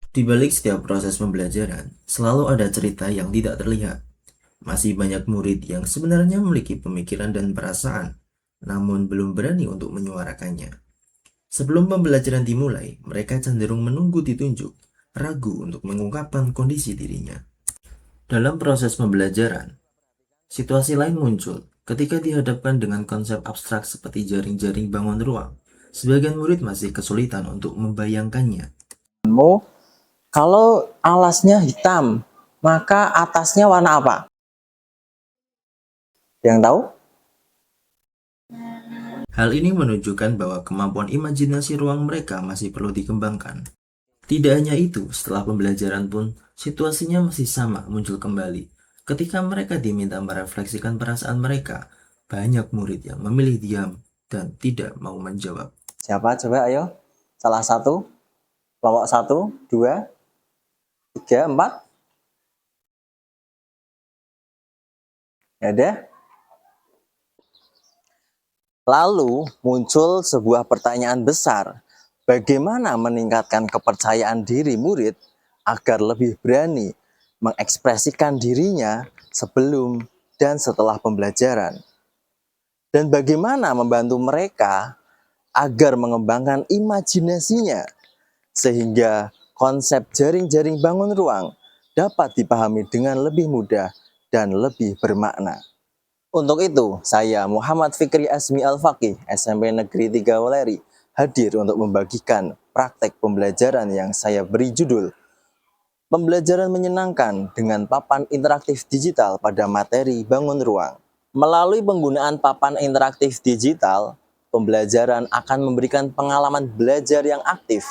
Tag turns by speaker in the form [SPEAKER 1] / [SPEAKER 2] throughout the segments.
[SPEAKER 1] Di balik setiap proses pembelajaran, selalu ada cerita yang tidak terlihat. Masih banyak murid yang sebenarnya memiliki pemikiran dan perasaan, namun belum berani untuk menyuarakannya. Sebelum pembelajaran dimulai, mereka cenderung menunggu ditunjuk, ragu untuk mengungkapkan kondisi dirinya. Dalam proses pembelajaran, situasi lain muncul ketika dihadapkan dengan konsep abstrak seperti jaring-jaring bangun ruang. Sebagian murid masih kesulitan untuk membayangkannya.
[SPEAKER 2] Kalau alasnya hitam, maka atasnya warna apa? Yang tahu?
[SPEAKER 1] Hal ini menunjukkan bahwa kemampuan imajinasi ruang mereka masih perlu dikembangkan. Tidak hanya itu, setelah pembelajaran pun, situasinya masih sama muncul kembali. Ketika mereka diminta merefleksikan perasaan mereka, banyak murid yang memilih diam dan tidak mau menjawab.
[SPEAKER 2] Siapa? Coba ayo. Salah satu, kelompok 1, 2, 3, 4. Ada? Lalu muncul sebuah pertanyaan besar. Bagaimana meningkatkan kepercayaan diri murid agar lebih berani mengekspresikan dirinya sebelum dan setelah pembelajaran? Dan bagaimana membantu mereka agar mengembangkan imajinasinya sehingga konsep jaring-jaring bangun ruang dapat dipahami dengan lebih mudah dan lebih bermakna. Untuk itu, saya Muhammad Fikri Asmi Al-Faqih, SMP Negeri 3 Weleri, hadir untuk membagikan praktek pembelajaran yang saya beri judul Pembelajaran Menyenangkan dengan Papan Interaktif Digital pada Materi Bangun Ruang. Melalui penggunaan papan interaktif digital, pembelajaran akan memberikan pengalaman belajar yang aktif,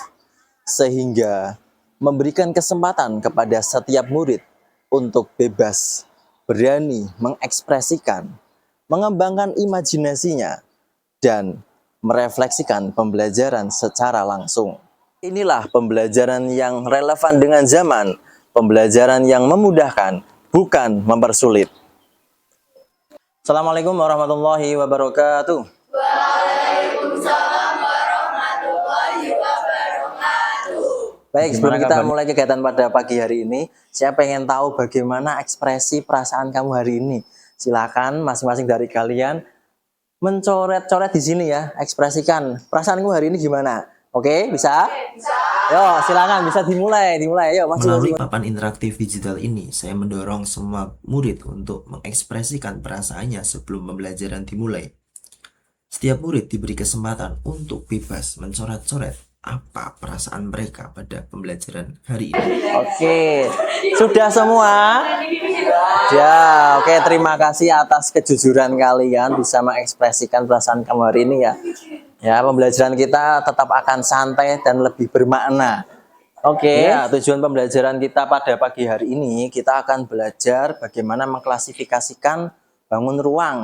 [SPEAKER 2] sehingga memberikan kesempatan kepada setiap murid untuk bebas, berani mengekspresikan, mengembangkan imajinasinya, dan merefleksikan pembelajaran secara langsung. Inilah pembelajaran yang relevan dengan zaman, pembelajaran yang memudahkan, bukan mempersulit. Assalamualaikum warahmatullahi wabarakatuh.
[SPEAKER 3] Waalaikumsalam warahmatullahi wabarakatuh.
[SPEAKER 2] Baik, sebelum
[SPEAKER 1] Gimana
[SPEAKER 2] kita
[SPEAKER 1] kabar?
[SPEAKER 2] mulai kegiatan pada pagi hari ini, saya pengen tahu bagaimana ekspresi perasaan kamu hari ini. Silakan masing-masing dari kalian mencoret-coret di sini ya, ekspresikan perasaanmu hari ini gimana. Oke, bisa? Yo, silakan bisa dimulai. Ayo,
[SPEAKER 1] Melalui
[SPEAKER 2] masing-masing.
[SPEAKER 1] papan interaktif digital ini, saya mendorong semua murid untuk mengekspresikan perasaannya sebelum pembelajaran dimulai. Setiap murid diberi kesempatan untuk bebas mencoret-coret apa perasaan mereka pada pembelajaran hari ini.
[SPEAKER 2] Oke, sudah semua? Ya, oke, terima kasih atas kejujuran kalian bisa mengekspresikan perasaan kamu hari ini ya. Ya, pembelajaran kita tetap akan santai dan lebih bermakna. Oke, ya, tujuan pembelajaran kita pada pagi hari ini, kita akan belajar bagaimana mengklasifikasikan bangun ruang.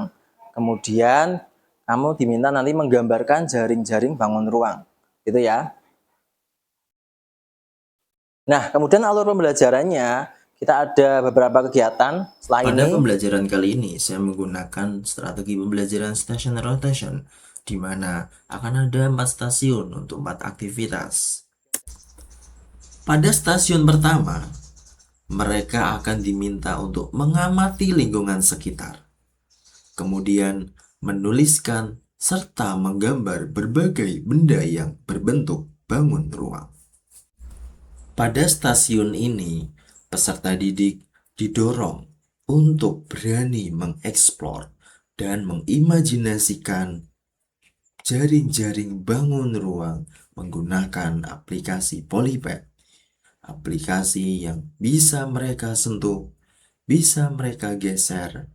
[SPEAKER 2] Kemudian, kamu diminta nanti menggambarkan jaring-jaring bangun ruang. Gitu ya. Nah, kemudian alur pembelajarannya, kita ada beberapa kegiatan. Setelah
[SPEAKER 1] Pada
[SPEAKER 2] ini,
[SPEAKER 1] pembelajaran kali ini, saya menggunakan strategi pembelajaran station rotation, di mana akan ada 4 stasiun untuk 4 aktivitas. Pada stasiun pertama, mereka akan diminta untuk mengamati lingkungan sekitar, kemudian menuliskan serta menggambar berbagai benda yang berbentuk bangun ruang. Pada stasiun ini, peserta didik didorong untuk berani mengeksplor dan mengimajinasikan jaring-jaring bangun ruang menggunakan aplikasi Polypad. Aplikasi yang bisa mereka sentuh, bisa mereka geser,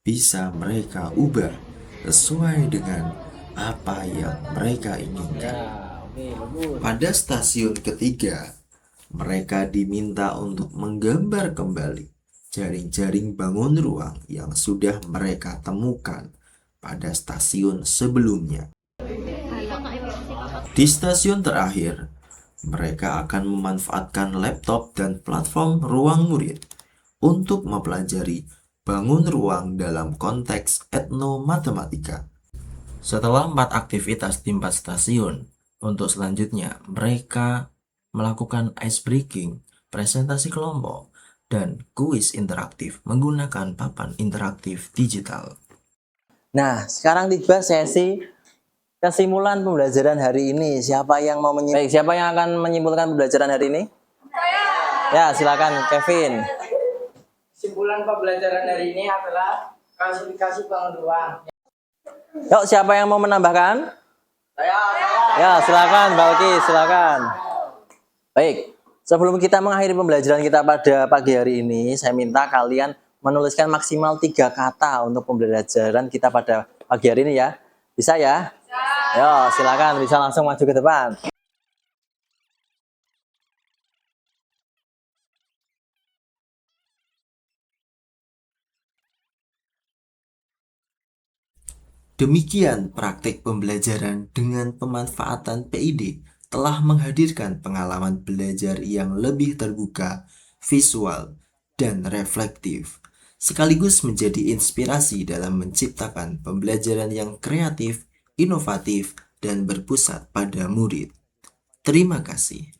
[SPEAKER 1] bisa mereka ubah sesuai dengan apa yang mereka inginkan. Pada stasiun ketiga, mereka diminta untuk menggambar kembali jaring-jaring bangun ruang yang sudah mereka temukan pada stasiun sebelumnya. Di stasiun terakhir, mereka akan memanfaatkan laptop dan platform ruang murid untuk mempelajari bangun ruang dalam konteks etnomatematika. Setelah 4 aktivitas di 4 stasiun, untuk selanjutnya mereka melakukan ice breaking, presentasi kelompok, dan kuis interaktif menggunakan papan interaktif digital.
[SPEAKER 2] Nah, sekarang tiba sesi kesimpulan pembelajaran hari ini. Siapa yang akan menyimpulkan pembelajaran hari ini? Ya, silakan Kevin.
[SPEAKER 4] Kesimpulan pembelajaran hari ini adalah klasifikasi bangun ruang.
[SPEAKER 2] Yuk, siapa yang mau menambahkan?
[SPEAKER 4] Saya.
[SPEAKER 2] Ya, silakan Balki, silakan. Baik, sebelum kita mengakhiri pembelajaran kita pada pagi hari ini, saya minta kalian menuliskan maksimal 3 kata untuk pembelajaran kita pada pagi hari ini ya. Bisa ya? Yo, silakan bisa langsung maju ke depan.
[SPEAKER 1] Demikian praktik pembelajaran dengan pemanfaatan PID telah menghadirkan pengalaman belajar yang lebih terbuka, visual, dan reflektif, sekaligus menjadi inspirasi dalam menciptakan pembelajaran yang kreatif, inovatif, dan berpusat pada murid. Terima kasih.